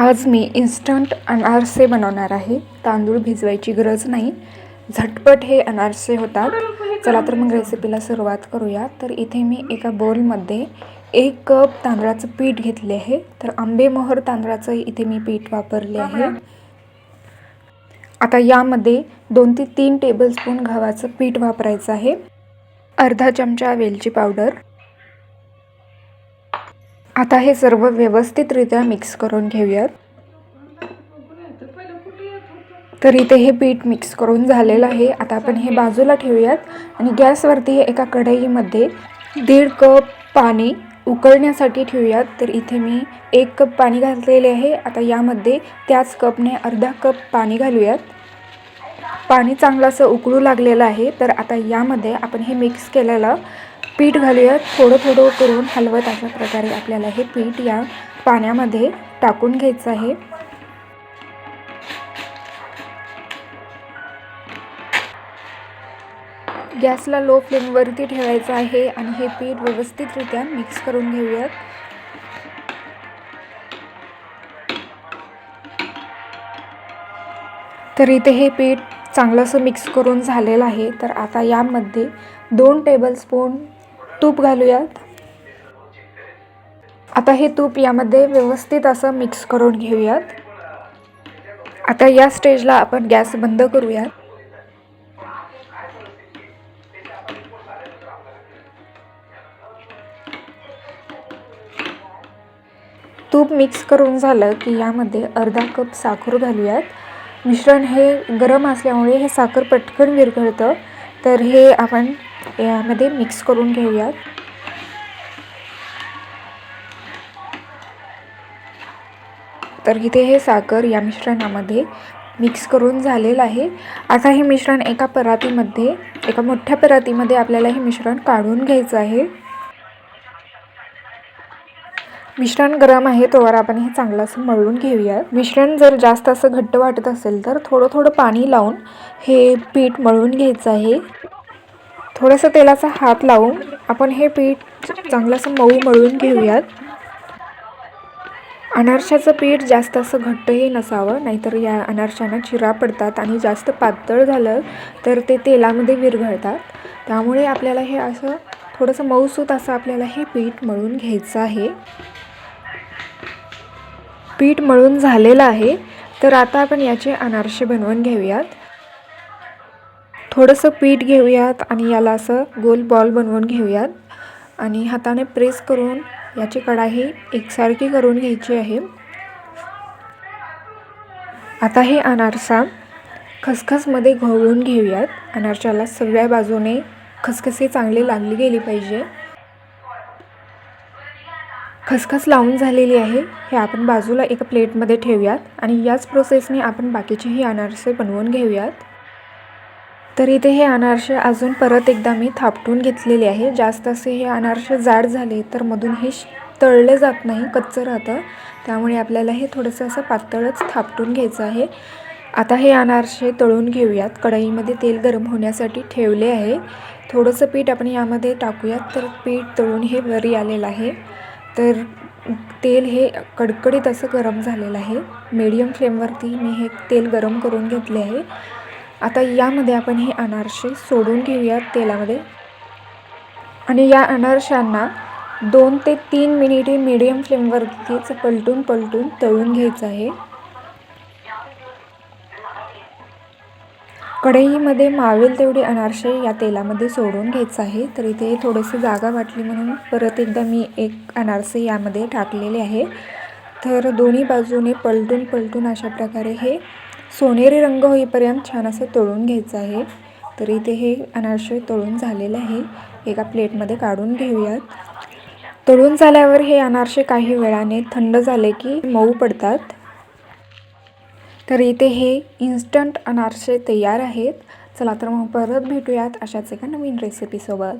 आज मी इन्स्टंट अनारसे बनवणार आहे। तांदूळ भिजवायची गरज नाही, झटपट हे अनारसे होतात। चला तर मग रेसिपीला सुरुवात करूया। तर इथे मी एका बाउलमध्ये 1 कप तांदळाचं पीठ घेतले आहे। तर आंबेमोहर तांदळाचं इथे मी पीठ वापरले आहे। आता यामध्ये 2 ते 3 टेबलस्पून गव्हाचं पीठ वापरायचं आहे। अर्धा चमचा वेलची पावडर। आता हे सर्व व्यवस्थितरित्या मिक्स करून घेऊयात। तर इथे हे पीठ मिक्स करून झालेलं आहे। आता आपण हे बाजूला ठेवूयात आणि गॅसवरती एका कढईमध्ये 1.5 कप पाणी उकळण्यासाठी ठेवूयात। तर इथे मी 1 कप पाणी घातलेले आहे। आता यामध्ये त्याच कपने अर्धा कप पाणी घालूयात। पाणी चांगलं असं उकळू लागलेलं आहे। तर आता यामध्ये आपण हे मिक्स केलेलं पीठ घालूयात। थोडं थोडं करून हलवत अशा प्रकारे आपल्याला हे पीठ या पाण्यामध्ये टाकून घ्यायचं आहे। गॅसला लो फ्लेमवरती ठेवायचं आहे आणि हे पीठ व्यवस्थितरित्या मिक्स करून घेऊयात। तर इथे हे पीठ चांगलं असं मिक्स करून झालेलं आहे। तर आता यामध्ये 2 टेबलस्पून तूप घालूयात। आता हे तूप यामध्ये व्यवस्थित असं मिक्स करून घेऊयात। आता या स्टेजला आपण गॅस बंद करूयात। तूप मिक्स करून झालं की यामध्ये अर्धा कप साखर घालूयात। मिश्रण हे गरम असल्यामुळे हे साखर पटकन विरघळतं। तर हे आपण यामध्ये मिक्स करून घेऊयात। तर इथे हे साखर या मिश्रणामध्ये मिक्स करून झालेलं आहे। आता हे मिश्रण एका मोठ्या परातीमध्ये आपल्याला हे मिश्रण काढून घ्यायचं आहे। मिश्रण गरम आहे तोवर आपण हे चांगलं असं मळून घेऊया। मिश्रण जर जास्त असं घट्ट वाटत असेल तर थोडं थोडं पाणी लावून हे पीठ मळून घ्यायचं आहे। थोडंसं तेलाचा हात लावून आपण हे पीठ चांगलं असं मऊ मळून घेऊयात। अनारशाचं पीठ जास्त असं घट्टही नसावं, नाहीतर या अनारशांना चिरा पडतात आणि जास्त पातळ झालं तर ते तेलामध्ये विरघळतात। त्यामुळे आपल्याला हे असं थोडंसं मऊसूत असं आपल्याला हे पीठ मळून घ्यायचं आहे। पीठ मळून झालेलं आहे। तर आता आपण याचे अनारसे बनवून घेऊयात। थोडंसं पीठ घेऊयात आणि याला असं गोल बॉल बनवून घेऊयात आणि हाताने प्रेस करून याची कढाई एकसारखी करून घ्यायची आहे। आता हे अनारसा खसखसमध्ये घोळून घेऊयात। अनारशाला सगळ्या बाजूने खसखसी चांगली लागली गेली पाहिजे। खसखस लावून झालेली आहे। हे आपण बाजूला एका प्लेटमध्ये ठेवूयात आणि याच प्रोसेसने आपण बाकीचेही अनारसे बनवून घेऊयात। तर इथे हे अनारसे अजून परत एकदा मी थापटून घेतलेले आहे। जास्त असे हे अनारसे जाड झाले तर मधून हे तळले जात नाही, कच्चं राहतं। त्यामुळे आपल्याला हे थोडंसं असं पातळच थापटून घ्यायचं आहे। आता हे अनारसे तळून घेऊयात। कढईमध्ये तेल गरम होण्यासाठी ठेवले आहे। थोडंसं पीठ आपण यामध्ये टाकूयात। तर पीठ तळून हे वरी आलेलं आहे। तर तेल हे कडकडीत असं गरम झालेलं आहे। मीडियम फ्लेमवरती मी हे तेल गरम करून घेतले आहे। आता यामध्ये आपण हे अनारसे सोडून घेऊयात तेलामध्ये आणि या अनारशांना 2 ते 3 मिनिटे मीडियम फ्लेमवरतीच पलटून तळून घ्यायचं आहे। कढईमध्ये मावेल तेवढे अनारसे या तेलामध्ये सोडून घ्यायचं आहे। तर इथे थोडीशी जागा वाटली म्हणून परत एकदा मी एक अनारसे यामध्ये टाकलेले आहे। तर दोन्ही बाजूने पलटून अशा प्रकारे हे सोनेरी रंग होईपर्यंत छान असं तळून घ्यायचं आहे। तर इथे हे अनारसे तळून झालेले आहे। एका प्लेटमध्ये काढून घेऊयात। तळून झाल्यावर हे अनारसे काही वेळाने थंड झाले की मऊ पडतात। तर इथे हे इन्स्टंट अनारसे तयार आहेत। चला तर मग परत भेटूयात अशाच एका नवीन रेसिपीसोबत।